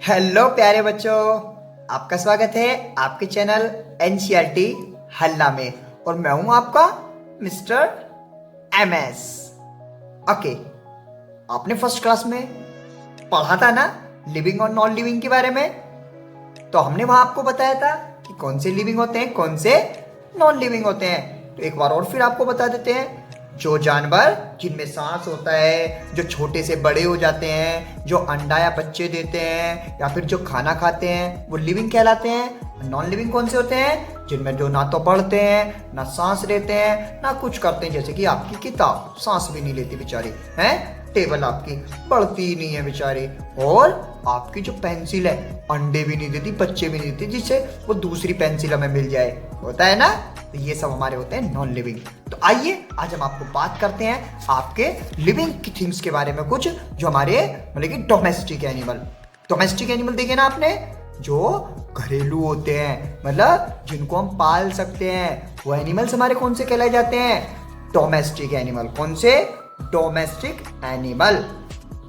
Hello प्यारे बच्चों, आपका स्वागत है आपके चैनल एनसीईआरटी हल्ला में। और मैं हूं आपका मिस्टर एमएस। ओके, आपने फर्स्ट क्लास में पढ़ा था ना लिविंग और नॉन लिविंग के बारे में। तो हमने वहां आपको बताया था कि कौन से लिविंग होते हैं, कौन से नॉन लिविंग होते हैं। तो एक बार और फिर आपको बता देते हैं। जो जानवर जिनमें सांस होता है, जो छोटे से बड़े हो जाते हैं, जो अंडा या बच्चे देते हैं या फिर जो खाना खाते हैं, वो लिविंग कहलाते हैं। नॉन लिविंग कौन से होते हैं? जिनमें जो ना तो बढ़ते हैं, ना सांस लेते हैं, ना कुछ करते हैं। जैसे कि आपकी किताब सांस भी नहीं लेती बेचारी है, टेबल आपकी बढ़ती ही नहीं है बेचारी, और आपकी जो पेंसिल है अंडे भी नहीं देती, बच्चे भी नहीं देती, जिससे वो दूसरी पेंसिल हमें मिल जाए, होता है ना। तो ये सब हमारे होते हैं नॉन लिविंग। तो आइए आज हम आपको बात करते हैं आपके लिविंग की थिंग्स के बारे में, कुछ जो हमारे मतलब कि डोमेस्टिक एनिमल। डोमेस्टिक एनिमल देखे ना आपने, जो घरेलू होते हैं, मतलब जिनको हम पाल सकते हैं, वो एनिमल्स हमारे कौन से कहलाए जाते हैं? Domestic animal. कौन से? Domestic animal.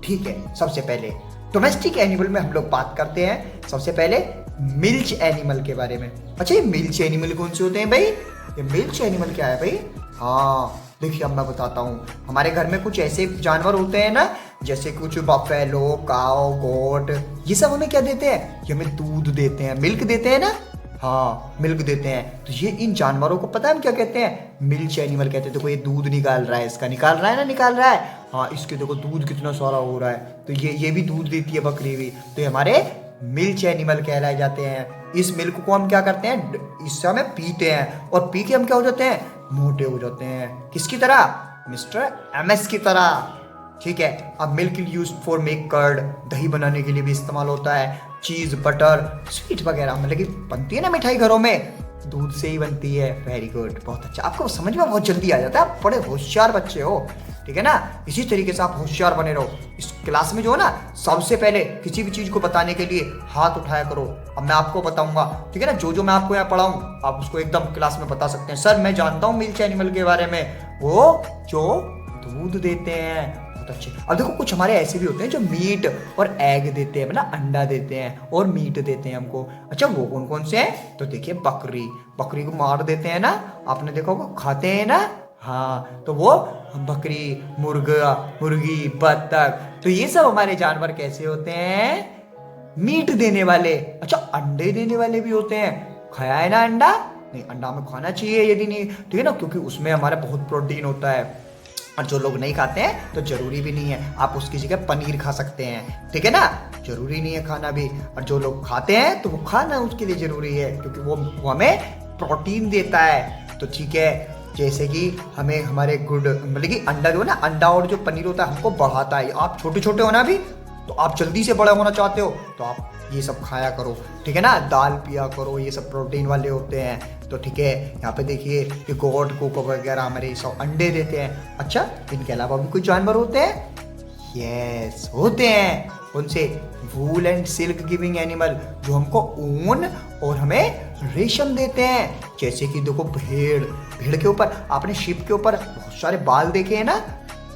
ठीक है, सबसे पहले डोमेस्टिक एनिमल में हम लोग बात करते हैं सबसे पहले मिल्च एनिमल के बारे में। अच्छा, ये मिल्च एनिमल कौन से होते हैं भाई? ये मिल्च एनिमल क्या है भाई? हाँ देखिए, अब मैं बताता हूँ। हमारे घर में कुछ ऐसे जानवर होते हैं ना, जैसे कुछ बफेलो, काओ, गोट, ये सब हमें क्या देते हैं? ये हमें दूध देते हैं, मिल्क देते हैं ना। हाँ, मिल्क देते हैं। तो ये इन जानवरों को पता है हम क्या कहते हैं? मिल्च एनिमल कहते हैं। देखो ये दूध निकाल रहा है, इसका निकाल रहा है ना, निकाल रहा है। हाँ, इसके देखो दूध कितना सारा हो रहा है। तो ये भी दूध देती है, बकरी भी। तो ये हमारे मिल्च एनिमल कहलाए जाते हैं। इस मिल्क को हम क्या करते हैं? इससे हमें पीते हैं, और पी के हम क्या हो जाते हैं? मोटे हो जाते हैं। किसकी तरह? मिस्टर एमएस की तरह। ठीक है। अब milk use for make curd, दही बनाने के लिए भी इस्तेमाल होता है। चीज, बटर, स्वीट वगैरह मतलब कि बनती है ना मिठाई घरों में, दूध से ही बनती है। वेरी गुड, बहुत अच्छा, आपको समझ में बहुत जल्दी आ जाता है। आप बड़े होशियार बच्चे हो, ठीक है ना। इसी तरीके से आप होशियार बने रहो। इस क्लास में जो है ना, सबसे पहले किसी भी चीज को बताने के लिए हाथ उठाया करो। अब मैं आपको बताऊंगा, ठीक है ना, जो मैं आपको यहाँ पढ़ाऊं आप उसको एकदम क्लास में बता सकते हैं। सर मैं जानता हूँ मिल्च एनिमल के बारे में, वो जो दूध देते हैं। बहुत अच्छे। अब देखो कुछ हमारे ऐसे भी होते हैं जो मीट और एग देते हैं, मतलब अंडा देते हैं और मीट देते हैं हमको। अच्छा, वो कौन कौन से हैं? तो देखिए, बकरी को मार देते हैं ना, आपने देखा होगा, खाते हैं ना। हाँ, तो वो बकरी, मुर्गा, मुर्गी, बत्तख, तो ये सब हमारे जानवर कैसे होते हैं? मीट देने वाले। अच्छा, अंडे देने वाले भी होते हैं। खाया है ना अंडा? नहीं, अंडा हमें खाना चाहिए यदि नहीं, ठीक है ना, क्योंकि उसमें हमारा बहुत प्रोटीन होता है। और जो लोग नहीं खाते हैं तो जरूरी भी नहीं है, आप उसकी जगह पनीर खा सकते हैं, ठीक है ना। जरूरी नहीं है खाना भी। और जो लोग खाते हैं तो वो खाना उसके लिए जरूरी है, क्योंकि वो हमें प्रोटीन देता है। तो ठीक है, जैसे कि हमें हमारे गुड मतलब कि अंडा जो है ना, अंडा और जो पनीर होता है हमको बढ़ाता है। आप छोटे छोटे हो ना भी, तो आप जल्दी से बड़ा होना चाहते हो तो आप ये सब खाया करो, ठीक है ना। दाल पिया करो, ये सब प्रोटीन वाले होते हैं। तो ठीक है, यहाँ पे देखिए ये गोट, कोको वगैरह हमारे सब अंडे देते हैं। अच्छा, इनके अलावा भी कुछ जानवर होते हैं? यस, होते हैं। उनसे wool and silk giving animal, जो हमको ऊन और हमें रेशम देते हैं। जैसे कि देखो भेड़ के ऊपर, आपने शिप के ऊपर बहुत सारे बाल देखे हैं ना,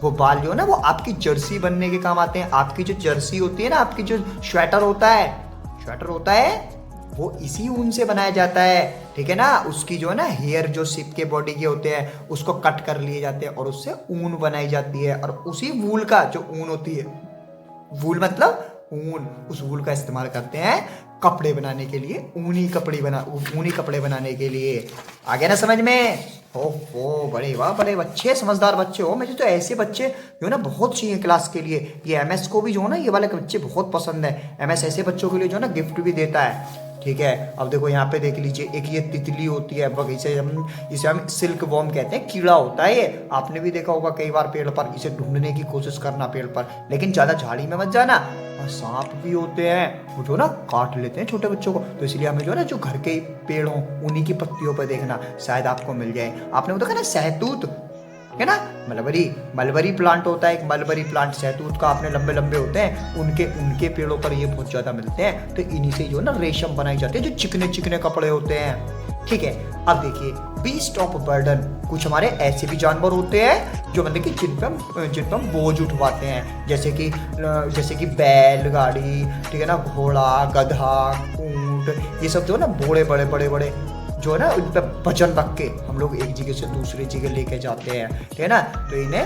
वो बाल जो है ना, वो आपकी जर्सी बनने के काम आते हैं। आपकी जो जर्सी होती है ना, आपकी जो स्वेटर होता है वो इसी ऊन से बनाया जाता है, ठीक है ना। उसकी जो है ना हेयर, जो शिप के बॉडी के होते हैं, उसको कट कर लिए जाते हैं और उससे ऊन बनाई जाती है। और उसी वूल का जो ऊन होती है, वूल मतलब ऊन, उस वूल का इस्तेमाल करते हैं कपड़े बनाने के लिए, ऊनी कपड़े बनाने के लिए। आ गया ना समझ में? ओहो, बड़े वाह, बड़े अच्छे समझदार बच्चे हो। मुझे तो ऐसे बच्चे जो है ना बहुत चाहिए क्लास के लिए। ये एमएस को भी जो है ना, ये वाले बच्चे बहुत पसंद है। एमएस ऐसे बच्चों के लिए जो है ना गिफ्ट भी देता है, ठीक है। अब देखो यहाँ पे देख लीजिए, एक ये तितली होती है, इसे हम सिल्क वॉर्म कहते हैं, कीड़ा होता है ये। आपने भी देखा होगा कई बार पेड़ पर, इसे ढूंढने की कोशिश करना पेड़ पर, लेकिन ज्यादा झाड़ी में मत जाना। और सांप भी होते हैं, वो जो ना काट लेते हैं छोटे बच्चों को। तो इसलिए हमें जो है ना, जो घर के पेड़ हों उन्हीं की पत्तियों पर देखना, शायद आपको मिल जाए। आपने वो देखा ना सहतूत, है ना, मलबरी प्लांट होता है, एक मलबरी प्लांट, सहतूत का, आपने लंबे लंबे होते हैं, उनके पेड़ों पर ये बहुत ज्यादा मिलते हैं। तो इन्हीं से जो है ना रेशम बनाई जाती है, जो चिकने चिकने कपड़े होते हैं, ठीक है। अब देखिए, बीस्ट ऑफ बर्डन, कुछ हमारे ऐसे भी जानवर होते हैं जो मतलब कि जिन पे हम बोझ उठवाते हैं, जैसे कि बैलगाड़ी, ठीक है ना, घोड़ा, गधा, ऊंट, ये सब जो है ना बड़े बड़े बड़े बड़े जो है ना उन पे वजन रख के हम लोग एक जगह से दूसरी जगह लेके जाते हैं, ठीक है ना। तो इन्हें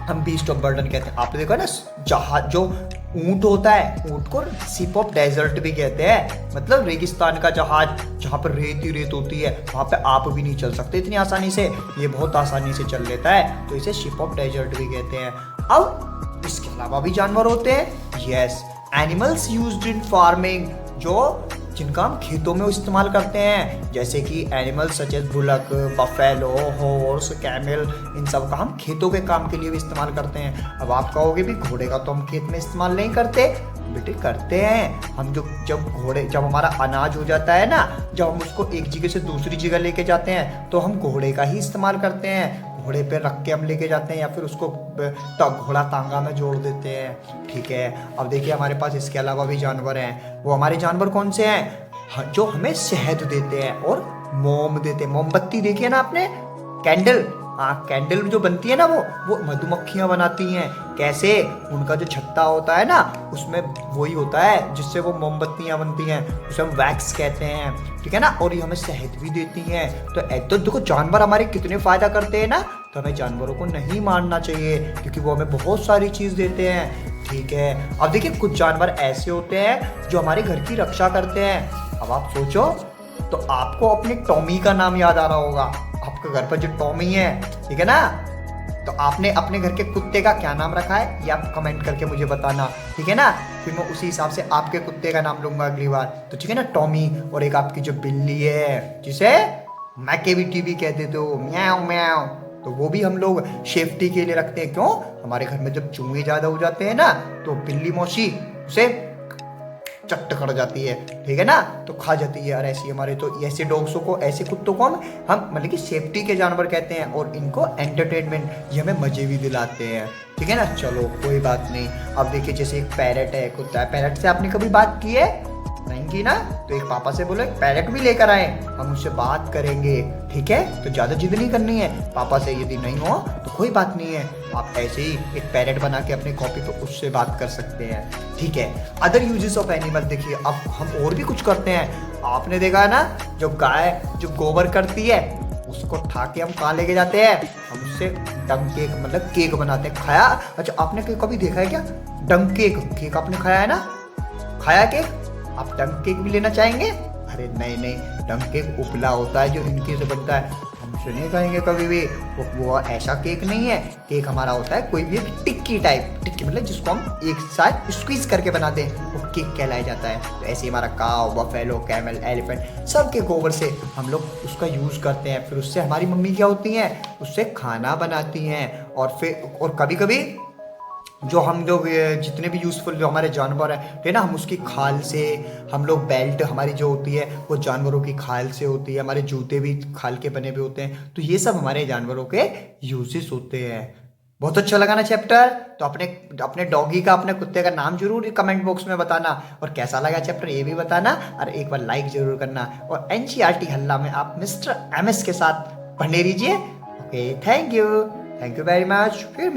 हम बीस्ट ऑफ बर्डन कहते हैं। आपने देखा ना जहाज जो ऊंट होता है, ऊंट को शिप ऑफ डेजर्ट भी कहते हैं, मतलब रेगिस्तान का जहाज, जहाँ पर रेत ही रेत होती है, वहाँ पे आप भी नहीं चल सकते इतनी आसानी से, ये बहुत आसानी से चल लेता है, तो इसे शिप ऑफ डेजर्ट भी कहते हैं। अब इसके अलावा भी जानवर होते हैं, yes, animals used in farming, जो जिनका हम खेतों में इस्तेमाल करते हैं, जैसे कि animals such as bullock, buffalo, horse, camel, इन सब का हम खेतों के काम के लिए भी इस्तेमाल करते हैं। अब आप कहोगे भी घोड़े का तो हम खेत में इस्तेमाल नहीं करते, बेटे करते हैं हम। जब हमारा अनाज हो जाता है ना, जब हम उसको एक जगह से दूसरी जगह लेके जाते हैं, तो हम घोड़े का ही इस्तेमाल करते हैं। घोड़े पे रख के हम लेके जाते हैं, या फिर उसको घोड़ा तांगा में जोड़ देते हैं, ठीक है। अब देखिए हमारे पास इसके अलावा भी जानवर हैं। वो हमारे जानवर कौन से हैं? जो हमें शहद देते हैं और मोम देते हैं। मोमबत्ती देखिए ना आपने, कैंडल, हाँ कैंडल जो बनती है ना, वो मधुमक्खियाँ बनाती हैं। कैसे? उनका जो छत्ता होता है ना, उसमें वही होता है जिससे वो मोमबत्तियाँ बनती हैं, उसे हम वैक्स कहते हैं, ठीक है ना। और ये हमें शहद भी देती हैं। तो देखो जानवर हमारे कितने फायदा करते हैं ना, तो हमें जानवरों को नहीं मारना चाहिए, क्योंकि वो हमें बहुत सारी चीज़ देते हैं, ठीक है। अब देखिए कुछ जानवर ऐसे होते हैं जो हमारे घर की रक्षा करते हैं। अब आप सोचो, तो आपको अपने टॉमी का नाम याद आ रहा होगा, आपके घर पर जो टॉमी है, ठीक है ना, तो आपने अपने घर के कुत्ते का क्या नाम रखा है, ये आप कमेंट करके मुझे बताना, ठीक है ना। फिर मैं उसी हिसाब से आपके कुत्ते का नाम लूंगा अगली बार, तो ठीक है ना, टॉमी। और एक आपकी जो बिल्ली है, जिसे मैकेविटी भी कहते थे, म्याऊ म्याऊ, तो वो भी हम लोग सेफ्टी के लिए रखते हैं। क्यों? हमारे घर में जब चूहे ज़्यादा हो जाते हैं ना, तो बिल्ली मौसी उसे चट्ट कर जाती है, ठीक है ना, तो खा जाती है। और ऐसी हमारे तो ऐसे डॉग्सों को, ऐसे कुत्तों को हम मतलब कि सेफ्टी के जानवर कहते हैं, और इनको एंटरटेनमेंट, ये हमें मजे भी दिलाते हैं, ठीक है ना। चलो कोई बात नहीं। अब देखिए जैसे एक पैरट है, कुत्ता है, पैरट से आपने कभी बात की है? नहीं की ना, तो एक पापा से बोलो एक पैरट भी लेकर आए, हम उससे बात करेंगे, ठीक है। तो ज्यादा जिद नहीं करनी है पापा से, यदि नहीं हो तो कोई बात नहीं है, आप ऐसे ही एक पैरट बना के अपने कॉपी पे उससे बात कर सकते हैं, ठीक है। अदर यूजेस ऑफ एनिमल देखिए, अब हम और भी कुछ करते हैं। आपने देखा है ना, जो गाय जो गोबर करती है, उसको ठा के हम कहाँ लेके जाते हैं, हम उससे डंग केक, मतलब केक बनाते हैं। खाया? अच्छा आपने कभी देखा है क्या डंग केक? केक आपने खाया है ना, खाया केक? आप डंग केक भी लेना चाहेंगे? अरे नहीं नहीं, डंग केक उपला होता है जो इनके से बनता है, हमसे नहीं खाएंगे कभी भी। वो ऐसा केक नहीं है। केक हमारा होता है कोई भी टिक्की टाइप, टिक्की मतलब जिसको हम एक साथ स्क्वीज करके बनाते हैं, वो केक कहलाया जाता है। तो ऐसे हमारा काव, बफेलो, कैमल, एलिफेंट, सबके गोबर से हम लोग उसका यूज़ करते हैं। फिर उससे हमारी मम्मी क्या होती हैं, उससे खाना बनाती हैं। और कभी कभी जो हम लोग जितने भी यूज़फुल जो हमारे जानवर हैं, है ना, हम उसकी खाल से, हम लोग बेल्ट हमारी जो होती है वो जानवरों की खाल से होती है, हमारे जूते भी खाल के बने हुए होते हैं। तो ये सब हमारे जानवरों के यूजेस होते हैं। बहुत अच्छा लगा ना चैप्टर? तो अपने डॉगी का, अपने कुत्ते का नाम जरूर कमेंट बॉक्स में बताना, और कैसा लगा चैप्टर ये भी बताना, और एक बार लाइक जरूर करना। और एनसीईआरटी हल्ला में आप मिस्टर एमएस के साथ बने रहिए। Okay, thank you very much. फिर